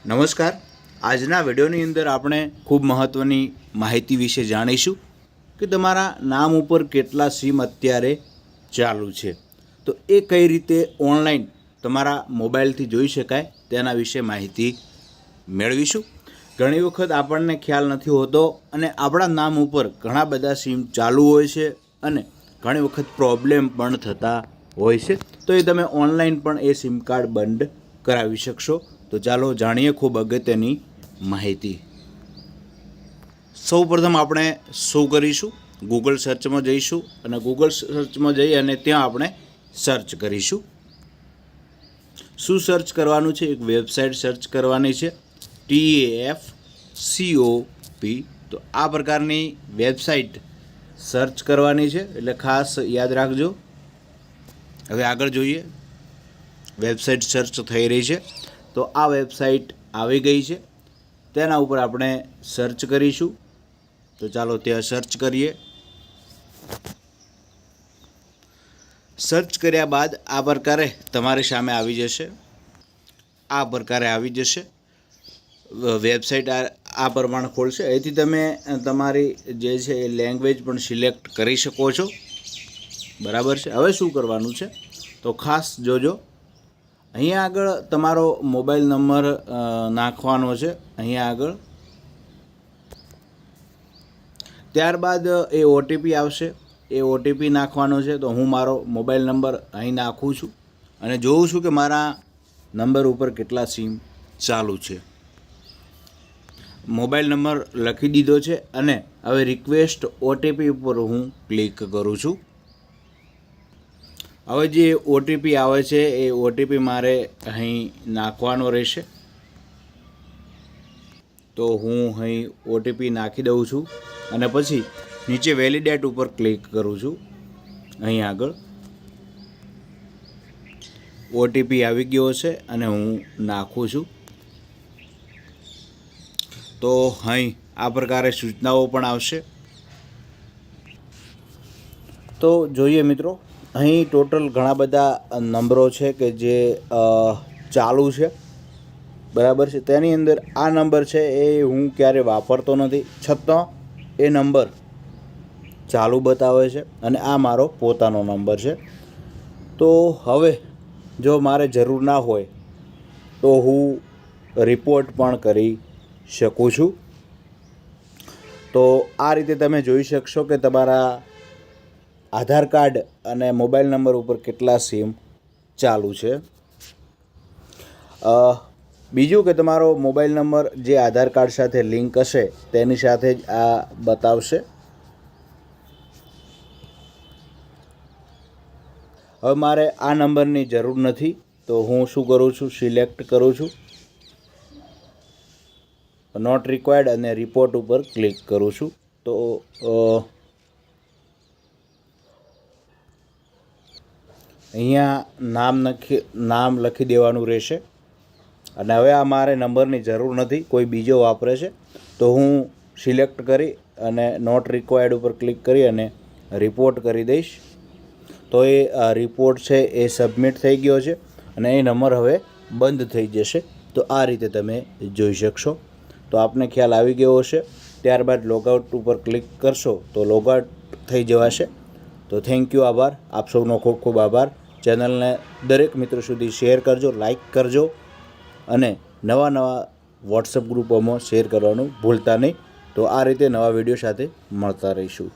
નમસ્કાર। આજના વિડીયોની અંદર આપણે ખૂબ મહત્ત્વની માહિતી વિશે જાણીશું કે તમારા નામ ઉપર કેટલા સિમ અત્યારે ચાલુ છે, તો એ કઈ રીતે ઓનલાઈન તમારા મોબાઈલથી જોઈ શકાય તેના વિશે માહિતી મેળવીશું। ઘણી વખત આપણને ખ્યાલ નથી હોતો અને આપણા નામ ઉપર ઘણા બધા સિમ ચાલુ હોય છે અને ઘણી વખત પ્રોબ્લેમ પણ થતા હોય છે, તો એ તમે ઓનલાઈન પણ એ સિમ કાર્ડ બંધ કરાવી શકશો। તો ચાલો જાણીએ ખૂબ અગત્યની માહિતી। સૌપ્રથમ આપણે શું કરીશું, ગૂગલ સર્ચમાં જઈશું અને ગૂગલ સર્ચમાં જઈ અને ત્યાં આપણે સર્ચ કરીશું। શું સર્ચ કરવાનું છે? એક વેબસાઇટ સર્ચ કરવાની છે, TAFCOP। તો આ પ્રકારની વેબસાઇટ સર્ચ કરવાની છે, એટલે ખાસ યાદ રાખજો। હવે આગળ જોઈએ, વેબસાઇટ સર્ચ થઈ રહી છે, તો આ વેબસાઇટ આવી ગઈ છે, તેના ઉપર આપણે સર્ચ કરીશું। તો ચાલો ત્યાં સર્ચ કરીએ। સર્ચ કર્યા બાદ આ પ્રકારે તમારી સામે આવી જશે, આ પ્રકારે આવી જશે વેબસાઇટ આ પ્રમાણે ખોલશે। અહીંથી તમે તમારી જે છે એ લેંગ્વેજ પણ સિલેક્ટ કરી શકો છો, બરાબર છે। હવે શું કરવાનું છે તો ખાસ જોજો, અહીંયા આગળ તમારો મોબાઈલ નંબર નાખવાનો છે, અહીંયા આગળ। ત્યારબાદ એ ઓટીપી આવશે, એ ઓટીપી નાખવાનો છે। તો હું મારો મોબાઈલ નંબર અહીં નાખું છું અને જોઉં છું કે મારા નંબર ઉપર કેટલા સિમ ચાલુ છે। મોબાઈલ નંબર લખી દીધો છે અને હવે રિક્વેસ્ટ ઓટીપી ઉપર હું ક્લિક કરું છું। હવે જે ઓટીપી આવે છે એ ઓટીપી મારે અહીં નાખવાનો રહેશે, તો હું અહીં ઓટીપી નાખી દઉં છું અને પછી નીચે વેલિડેટ ઉપર ક્લિક કરું છું। અહીં આગળ ઓટીપી આવી ગયો છે અને હું નાખું છું, તો અહીં આ પ્રકારે સૂચનાઓ પણ આવશે। તો જોઈએ મિત્રો, અહીં ટોટલ ઘણા બધા નંબરો છે કે જે ચાલુ છે, બરાબર છે। તેની અંદર આ નંબર છે એ હું ક્યારે વાપરતો નથી, છતાં એ નંબર ચાલુ બતાવે છે અને આ મારો પોતાનો નંબર છે। તો હવે જો મારે જરૂર ના હોય તો હું રિપોર્ટ પણ કરી શકું છું। તો આ રીતે તમે જોઈ શકશો કે તમારા આધાર કાર્ડ અને મોબાઈલ નંબર ઉપર કેટલા સિમ ચાલુ છે। બીજું કે તમારો મોબાઈલ નંબર જે આધાર કાર્ડ સાથે લિંક હશે તેની સાથે જ આ બતાવશે। હવે મારે આ નંબરની જરૂર નથી, તો હું શું કરું છું, સિલેક્ટ કરું છું, નોટ રિક્વાયર્ડ અને રિપોર્ટ ઉપર ક્લિક કરું છું। તો અહીંયા નામ લખી દેવાનું રહેશે અને હવે આ મારે નંબરની જરૂર નથી, કોઈ બીજો વાપરે છે, તો હું સિલેક્ટ કરી અને નોટ રિક્વાયર્ડ ઉપર ક્લિક કરી અને રિપોર્ટ કરી દઈશ। તો એ રિપોર્ટ છે એ સબમિટ થઈ ગયો છે અને એ નંબર હવે બંધ થઈ જશે। તો આ રીતે તમે જોઈ શકશો। તો આપને ખ્યાલ આવી ગયો હશે। ત્યારબાદ લોગઆઉટ ઉપર ક્લિક કરશો તો લોગઆઉટ થઈ જવાશે। તો થેન્ક યુ, આભાર, આપ સૌનો ખૂબ ખૂબ આભાર। ચેનલને દરેક મિત્રો સુધી શેર કરજો, લાઈક કરજો અને નવા વોટ્સઅપ ગ્રુપોમાં શેર કરવાનું ભૂલતા નહીં। તો આ રીતે નવા વિડીયો સાથે મળતા રહીશું।